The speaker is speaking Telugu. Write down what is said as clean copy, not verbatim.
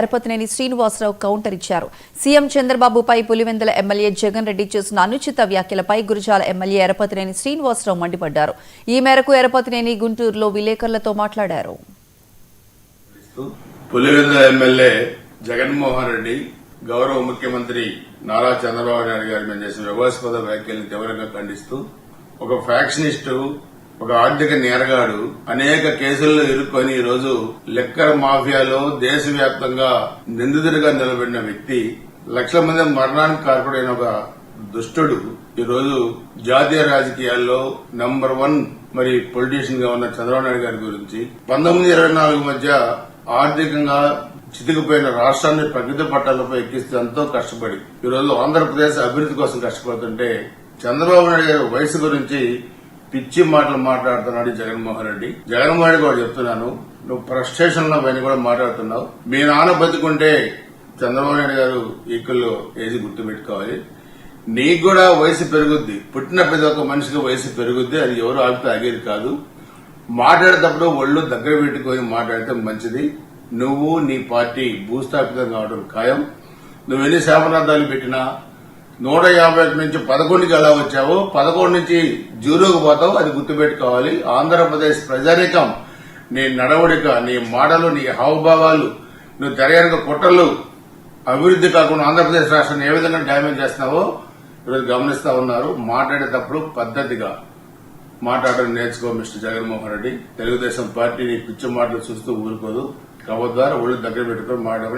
తిరుపతినేని శ్రీనివాసరావు కౌంటర్ ఇచ్చారు. సీఎం చంద్రబాబుపై పులివెందుల ఎమ్మెల్యే జగన్ రెడ్డి చేసిన అనుచిత వ్యాఖ్యలపై గురజాల ఎమ్మెల్యే ఎరపతినేని శ్రీనివాసరావు మండిపడ్డారు. ఈ మేరకు ఎరపతినేని గుంటూరులో విలేకరులతో మాట్లాడారు. పులివెందుల ఎమ్మెల్యే జగన్మోహన్ రెడ్డి గౌరవ ముఖ్యమంత్రి నారా చంద్రబాబు నాయుడు గారి మీద చేసిన వివాదాస్పద వ్యాఖ్యలను తీవ్రంగా ఖండిస్తూ ఒక ఫ్యాక్షనిస్టు, ఒక ఆర్థిక నేరగాడు అనేక కేసుల్లో ఇరుక్కొని ఈరోజు లిక్కర్ మాఫియాలో దేశవ్యాప్తంగా నిందితుడిగా నిలబడిన వ్యక్తి, లక్షల మంది మరణానికి కారకుడైన ఒక దుష్టుడు ఈరోజు జాతీయ రాజకీయాల్లో నంబర్ 1 పొలిటీషియన్ గా ఉన్న చంద్రబాబు నాయుడు గారి గురించి 1924 మధ్య ఆర్థికంగా చితికిపోయిన రాష్ట్రాన్ని ప్రగతి పట్టాలపై ఎక్కిస్తూ ఎంతో కష్టపడి ఈరోజు ఆంధ్రప్రదేశ్ అభివృద్ది కోసం కష్టపడుతుంటే చంద్రబాబు నాయుడు గారి వయసు గురించి పిచ్చి మాటలు మాట్లాడుతున్నాడు జగన్మోహన్ రెడ్డి. జగన్మోహన్ రెడ్డి కూడా చెప్తున్నాను, నువ్వు ఫ్రస్ట్రేషన్ లో పైన కూడా మాట్లాడుతున్నావు. మీ నాన్న బతుకుంటే చంద్రబాబు నాయుడు గారు ఈక్వల్లో ఏజ్ గుర్తుపెట్టుకోవాలి. నీకు కూడా వయసు పెరుగుద్ది, పుట్టిన ప్రతి ఒక్క మనిషికి వయసు పెరుగుద్ది. అది ఎవరు ఆపితే ఆగేది కాదు. మాట్లాడేటప్పుడు ఒళ్ళు దగ్గర పెట్టుకుని మాట్లాడితే మంచిది. నువ్వు నీ పార్టీ భూస్థాపితం కావడం ఖాయం. నువ్వు ఎన్ని శాపనార్థాలు పెట్టినా 151 నుంచి 11కి ఎలా వచ్చావో 11 నుంచి 0కి పోతావు. అది గుర్తుపెట్టుకోవాలి. ఆంధ్రప్రదేశ్ ప్రజానీకం నీ నడవడిక, నీ మాటలు, నీ హావభావాలు, నువ్వు తెరయనక కుట్రలు అభివృద్ది కాకుండా ఆంధ్రప్రదేశ్ రాష్ట్రాన్ని ఏ విధంగా డ్యామేజ్ చేస్తున్నావో ఈరోజు గమనిస్తా ఉన్నారు. మాట్లాడేటప్పుడు పద్దతిగా మాట్లాడడం నేర్చుకో మిస్టర్ జగన్మోహన్ రెడ్డి. తెలుగుదేశం పార్టీ నీ పిచ్చి మాటలు చూస్తూ ఊరుకోదు. కవద్దారు ఒళ్ళు దగ్గర పెట్టుకుని మాట్లాడమని